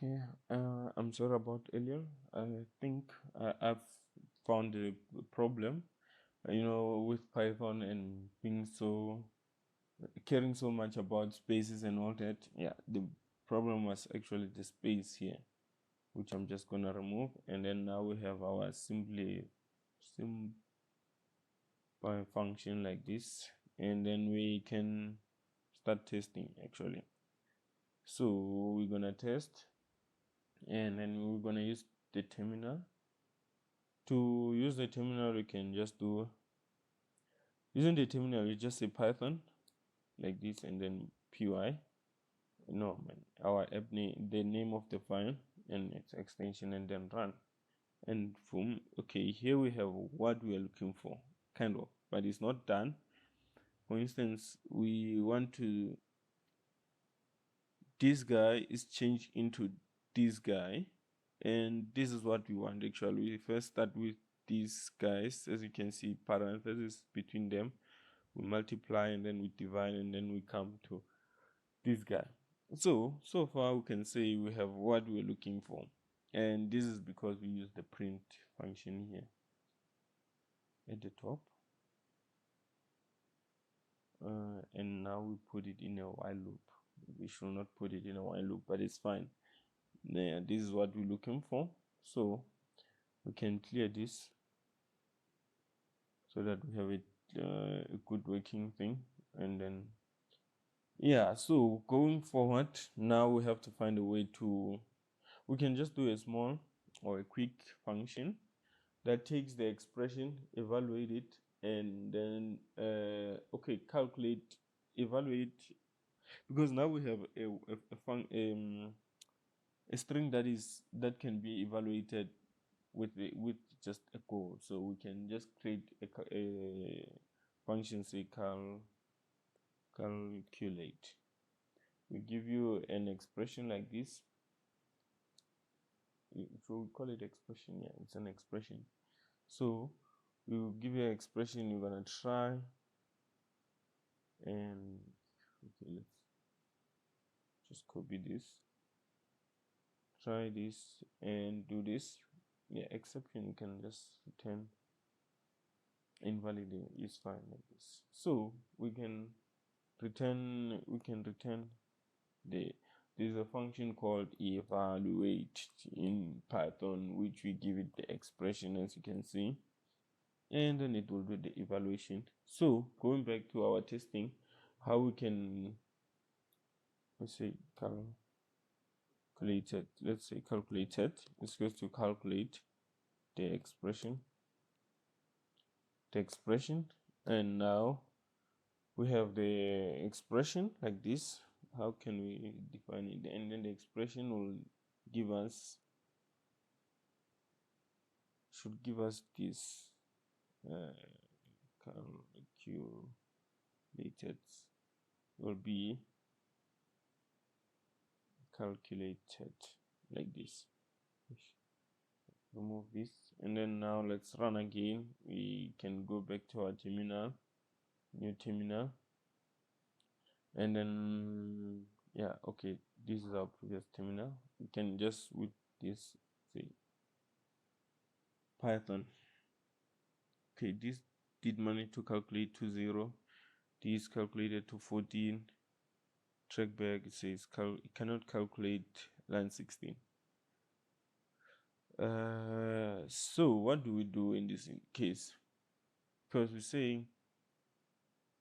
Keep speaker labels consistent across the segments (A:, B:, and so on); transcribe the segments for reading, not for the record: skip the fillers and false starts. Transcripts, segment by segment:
A: Okay, I'm sorry about earlier. I think I've found a problem, with Python and being so caring so much about spaces and all that. Yeah, the problem was actually the space here, which I'm just gonna remove, and then now we have our sim function like this, and then we can start testing actually. So we're gonna test, and then we're gonna use the terminal. To use the terminal, we can just do using the terminal. You just say Python like this, and then py. No, man, our app name, the name of the file and its extension, and then run. And boom. Okay, here we have what we are looking for, kind of, but it's not done. For instance, we want to this guy is changed into this guy, and this is what we want actually. We first start with these guys. As you can see, parentheses between them, we multiply, and then we divide, and then we come to this guy. So far we can say we have what we're looking for, and this is because we use the print function here at the top, and now we put it in a while loop. We should not put it in a while loop, but it's fine. Yeah, this is what we're looking for, so we can clear this so that we have a good working thing. And then yeah, so going forward, now we have to find a way to, we can just do a small or a quick function that takes the expression, evaluate it, and then evaluate, because now we have a string that can be evaluated with just a code. So we can just create a function, say calculate. We give you an expression like this. So we call it expression. Yeah, it's an expression. So we will give you an expression. You're gonna try, and okay, let's just copy this. Try this and do this. Yeah, exception you can just return invalid is fine like this. So we can return the there's a function called evaluate in Python, which we give it the expression, as you can see, and then it will do the evaluation. So going back to our testing, how we can, let's say calculated, let's goes to calculate the expression, and now we have the expression like this. How can we define it? And then the expression will give us should give us this calculated will be calculated like this. Remove this, and then now let's run again. We can go back to our terminal, new terminal, and then yeah, okay, this is our previous terminal. We can just with this say Python. Okay, this did manage to calculate to 0. This calculated to 14. Track back, it says it cannot calculate line 16. So what do we do in this case? Because we're saying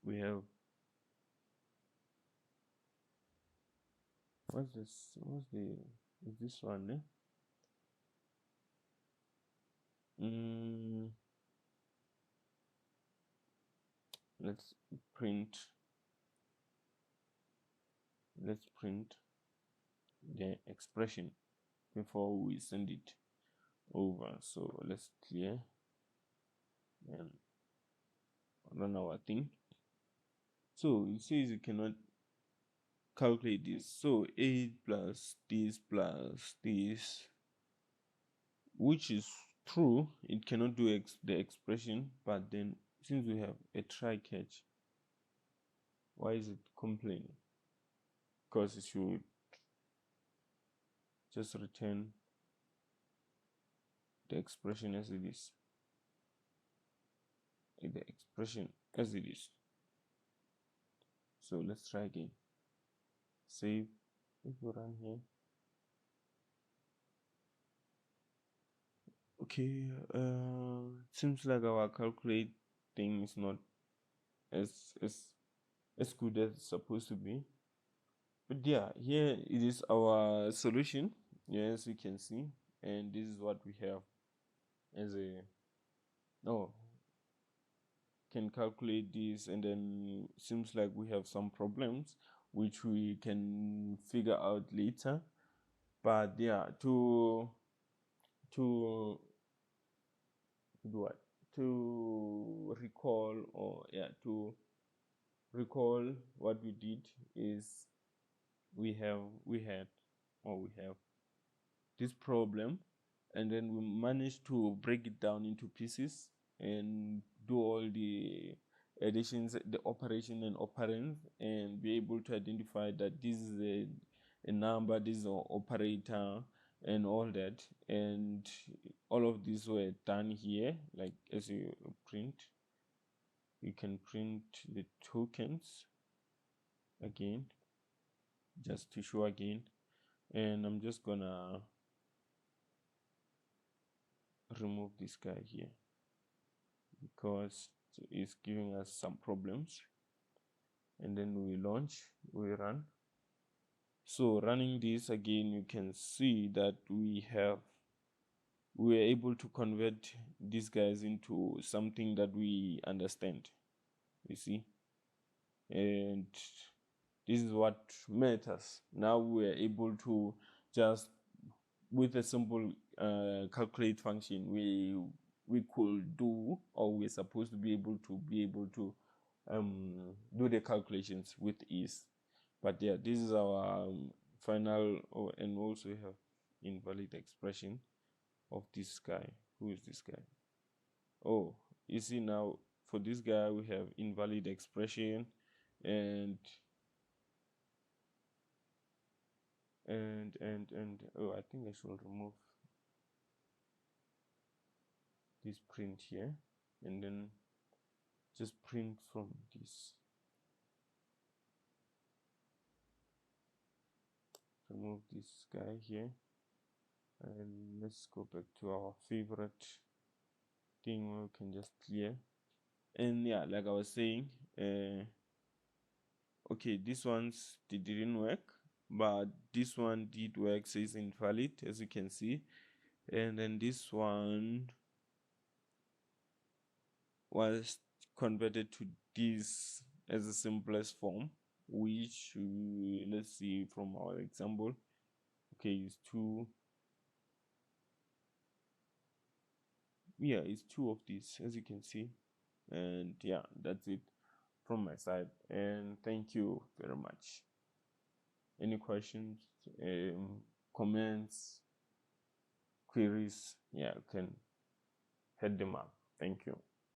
A: we have is this one, eh? Let's print the expression before we send it over. So let's clear and run our thing. So it says you cannot calculate this. So 8 plus this, which is true, it cannot do the expression. But then since we have a try catch, why is it complaining? Because it should just return the expression as it is. The expression as it is. So let's try again. Save. If we run here. Okay, seems like our calculate thing is not as good as it's supposed to be. But yeah, here it is our solution. Yeah, as you can see, and this is what we have as a can calculate this, and then seems like we have some problems which we can figure out later. But yeah, to do what? To recall, or yeah, to recall what we did is we have this problem, and then we managed to break it down into pieces and do all the additions, the operation and operands, and be able to identify that this is a number, this is an operator, and all that. And all of these were done here. Like as you print, you can print the tokens again, just to show again. And I'm just gonna remove this guy here because it's giving us some problems. And then we launch, we run. So running this again, you can see that we were able to convert these guys into something that we understand, you see. And this is what matters. Now we're able to just, with a simple calculate function, we could do, or we're supposed to be able to do the calculations with ease. But yeah, this is our final, and also we have invalid expression of this guy. Who is this guy? Oh, you see, now for this guy we have invalid expression, and oh, I think I should remove this print here, and then just print from this. Remove this guy here, and let's go back to our favorite thing where we can just clear. And yeah, like I was saying, okay, this ones didn't work, but this one did work, says invalid, as you can see. And then this one was converted to this as the simplest form, which let's see from our example. Okay, it's two. Yeah, it's two of these, as you can see. And yeah, that's it from my side, and thank you very much. Any questions, comments, queries? Yeah, you can head them up. Thank you.